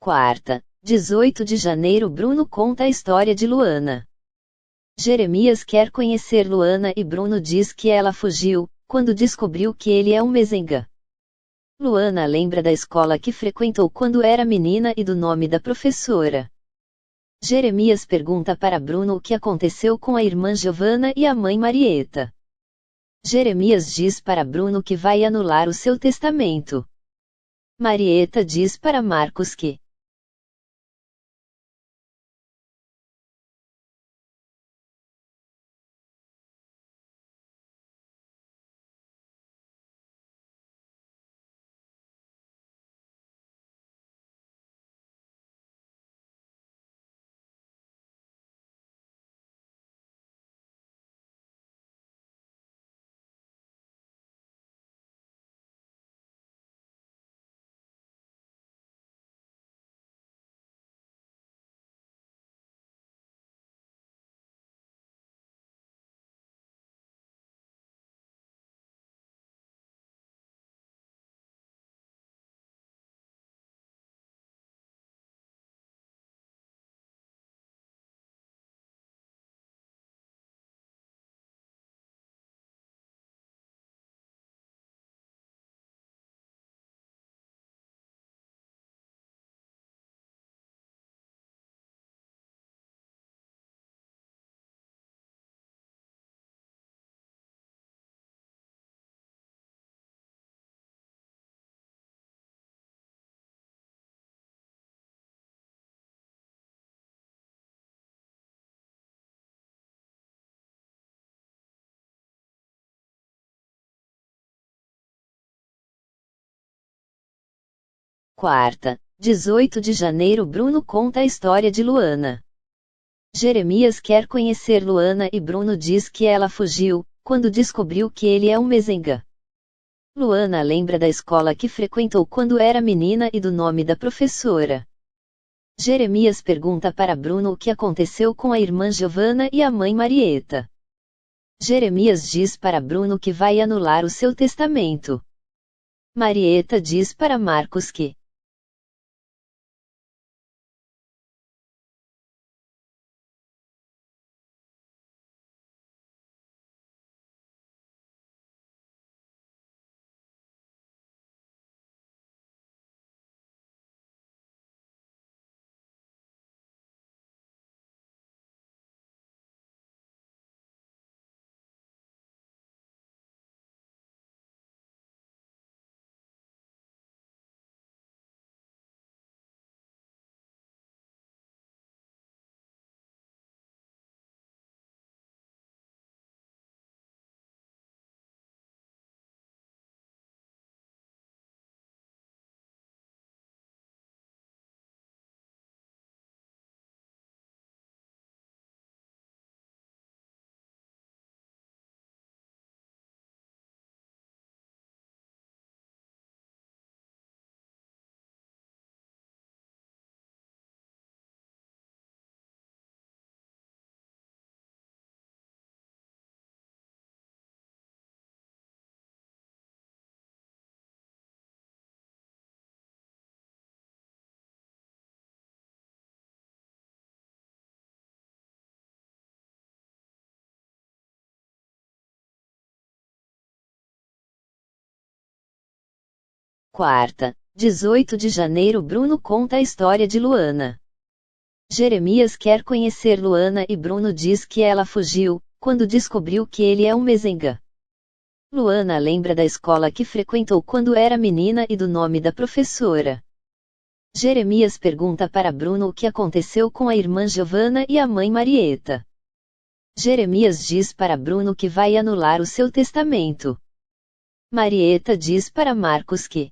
Quarta, 18 de janeiro. Bruno conta a história de Luana. Jeremias quer conhecer Luana e Bruno diz que ela fugiu, quando descobriu que ele é um mezenga. Luana lembra da escola que frequentou quando era menina e do nome da professora. Jeremias pergunta para Bruno o que aconteceu com a irmã Giovanna e a mãe Marieta. Jeremias diz para Bruno que vai anular o seu testamento. Marieta diz para Marcos que Quarta, 18 de janeiro. Bruno conta a história de Luana. Jeremias quer conhecer Luana e Bruno diz que ela fugiu, quando descobriu que ele é um mezenga. Luana lembra da escola que frequentou quando era menina e do nome da professora. Jeremias pergunta para Bruno o que aconteceu com a irmã Giovanna e a mãe Marieta. Jeremias diz para Bruno que vai anular o seu testamento. Marieta diz para Marcos que Quarta, 18 de janeiro. Bruno conta a história de Luana. Jeremias quer conhecer Luana e Bruno diz que ela fugiu, quando descobriu que ele é um mezenga. Luana lembra da escola que frequentou quando era menina e do nome da professora. Jeremias pergunta para Bruno o que aconteceu com a irmã Giovanna e a mãe Marieta. Jeremias diz para Bruno que vai anular o seu testamento. Marieta diz para Marcos que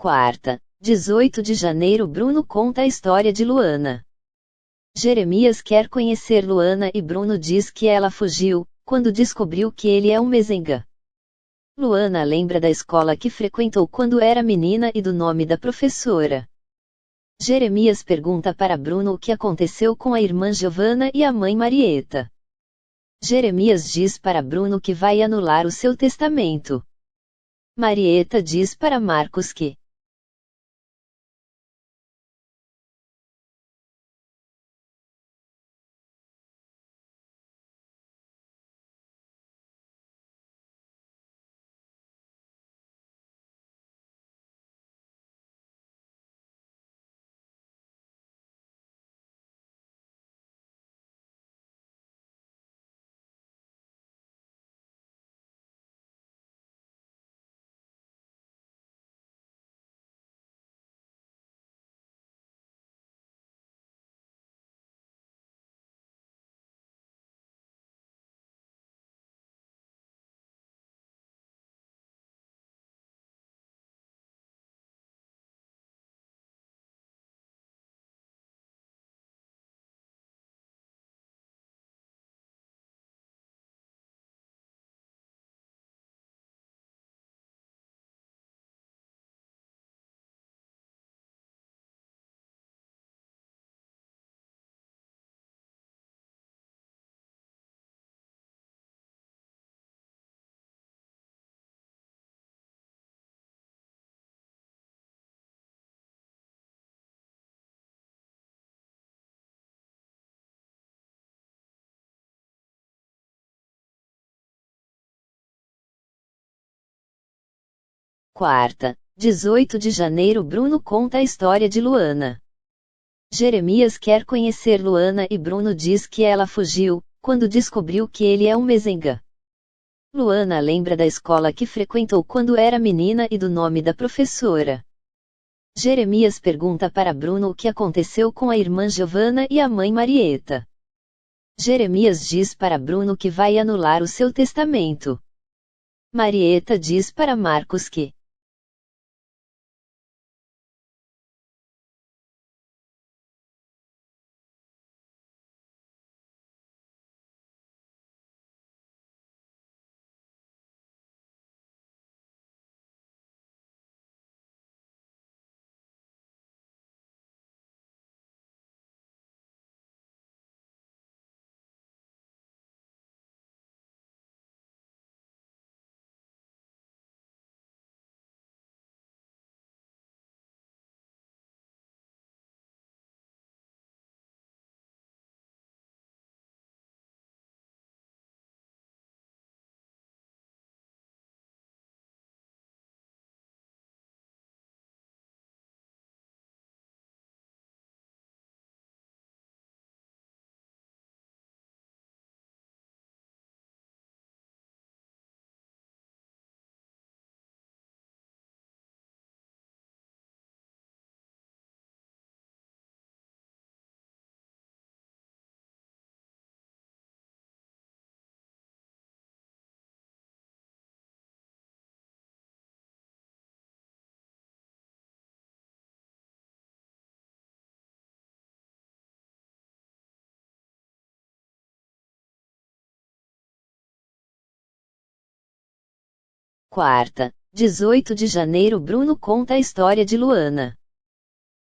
Quarta, 18 de janeiro. Bruno conta a história de Luana. Jeremias quer conhecer Luana e Bruno diz que ela fugiu, quando descobriu que ele é um mezenga. Luana lembra da escola que frequentou quando era menina e do nome da professora. Jeremias pergunta para Bruno o que aconteceu com a irmã Giovanna e a mãe Marieta. Jeremias diz para Bruno que vai anular o seu testamento. Marieta diz para Marcos que Quarta, 18 de janeiro. Bruno conta a história de Luana. Jeremias quer conhecer Luana e Bruno diz que ela fugiu, quando descobriu que ele é um mezenga. Luana lembra da escola que frequentou quando era menina e do nome da professora. Jeremias pergunta para Bruno o que aconteceu com a irmã Giovanna e a mãe Marieta. Jeremias diz para Bruno que vai anular o seu testamento. Marieta diz para Marcos que Quarta, 18 de janeiro. Bruno conta a história de Luana.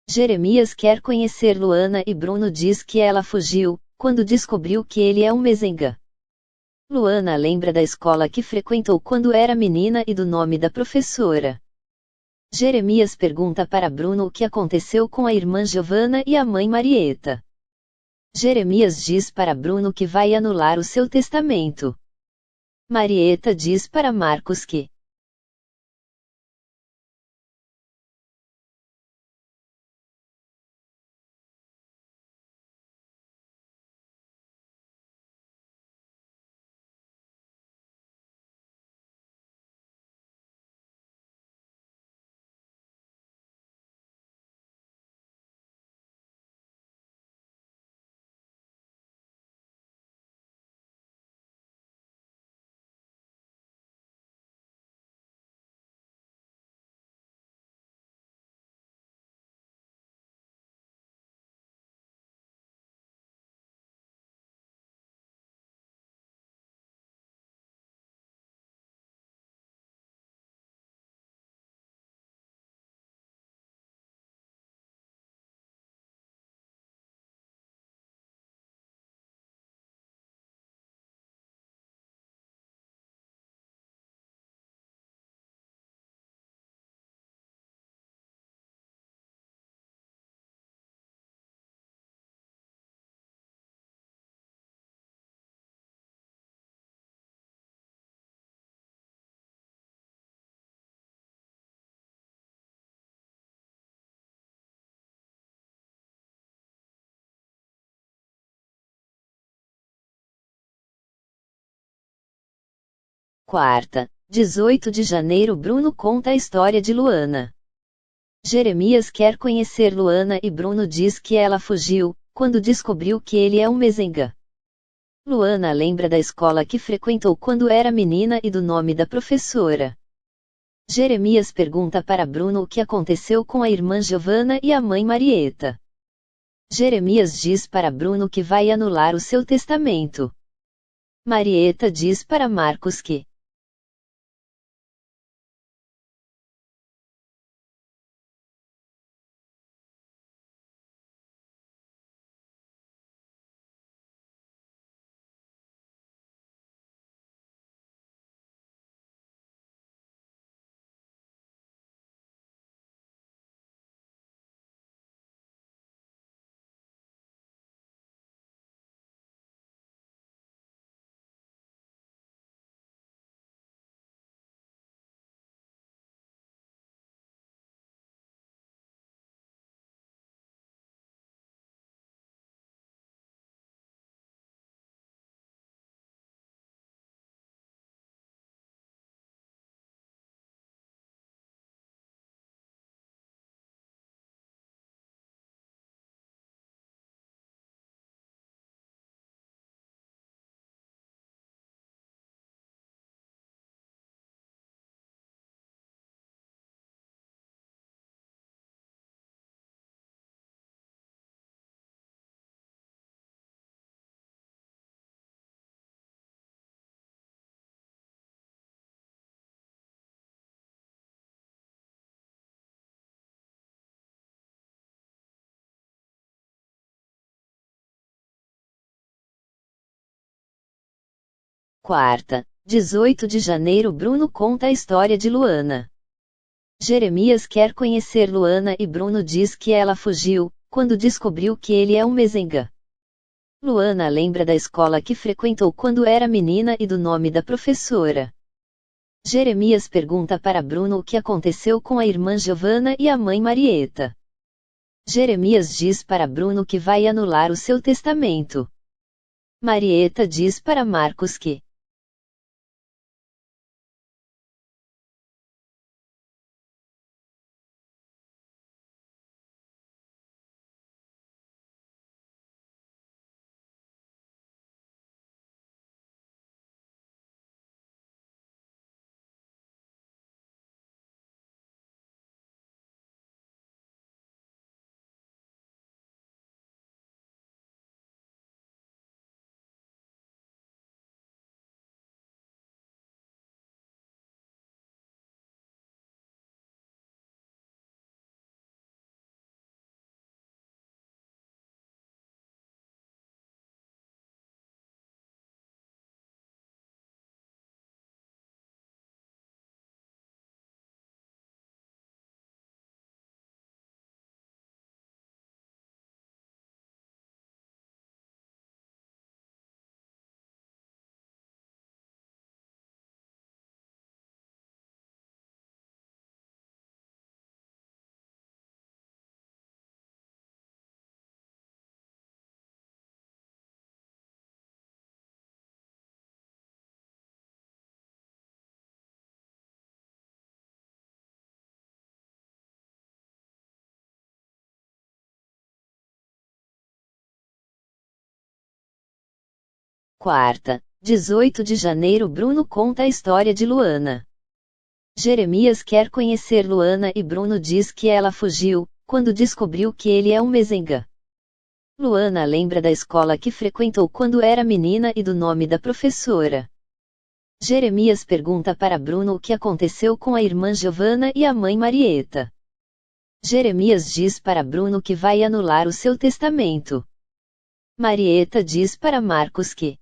Jeremias quer conhecer Luana e Bruno diz que ela fugiu, quando descobriu que ele é um mezenga. Luana lembra da escola que frequentou quando era menina e do nome da professora. Jeremias pergunta para Bruno o que aconteceu com a irmã Giovanna e a mãe Marieta. Jeremias diz para Bruno que vai anular o seu testamento. Marieta diz para Marcos que Quarta, 18 de janeiro. Bruno conta a história de Luana. Jeremias quer conhecer Luana e Bruno diz que ela fugiu, quando descobriu que ele é um mezenga. Luana lembra da escola que frequentou quando era menina e do nome da professora. Jeremias pergunta para Bruno o que aconteceu com a irmã Giovanna e a mãe Marieta. Jeremias diz para Bruno que vai anular o seu testamento. Marieta diz para Marcos que Quarta, 18 de janeiro. Bruno conta a história de Luana. Jeremias quer conhecer Luana e Bruno diz que ela fugiu, quando descobriu que ele é um mezenga. Luana lembra da escola que frequentou quando era menina e do nome da professora. Jeremias pergunta para Bruno o que aconteceu com a irmã Giovanna e a mãe Marieta. Jeremias diz para Bruno que vai anular o seu testamento. Marieta diz para Marcos que Quarta, 18 de janeiro. Bruno conta a história de Luana. Jeremias quer conhecer Luana e Bruno diz que ela fugiu, quando descobriu que ele é um mezenga. Luana lembra da escola que frequentou quando era menina e do nome da professora. Jeremias pergunta para Bruno o que aconteceu com a irmã Giovanna e a mãe Marieta. Jeremias diz para Bruno que vai anular o seu testamento. Marieta diz para Marcos que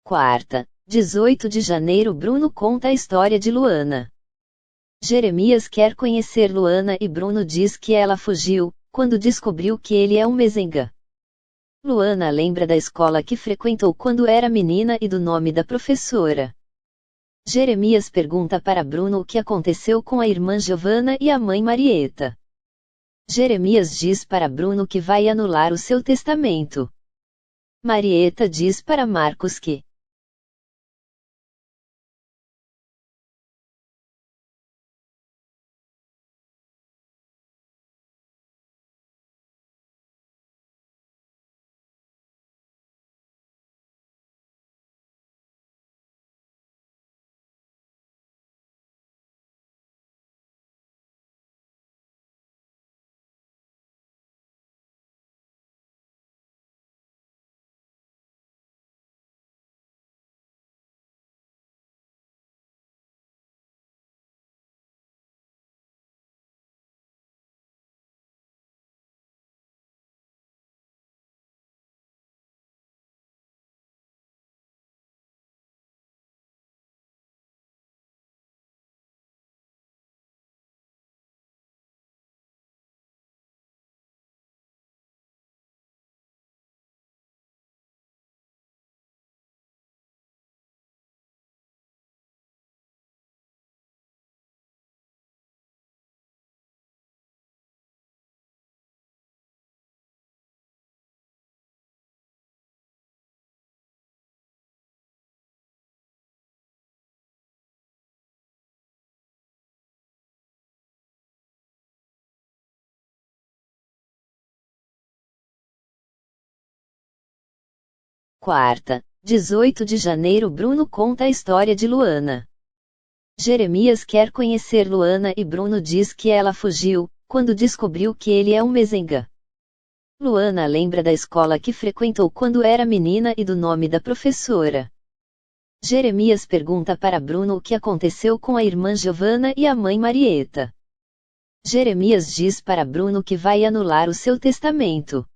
Quarta, 18 de janeiro. Bruno conta a história de Luana. Jeremias quer conhecer Luana e Bruno diz que ela fugiu, quando descobriu que ele é um mezenga. Luana lembra da escola que frequentou quando era menina e do nome da professora. Jeremias pergunta para Bruno o que aconteceu com a irmã Giovanna e a mãe Marieta. Jeremias diz para Bruno que vai anular o seu testamento. Marieta diz para Marcos que Quarta, 18 de janeiro. Bruno conta a história de Luana. Jeremias quer conhecer Luana e Bruno diz que ela fugiu, quando descobriu que ele é um mezenga. Luana lembra da escola que frequentou quando era menina e do nome da professora. Jeremias pergunta para Bruno o que aconteceu com a irmã Giovanna e a mãe Marieta. Jeremias diz para Bruno que vai anular o seu testamento.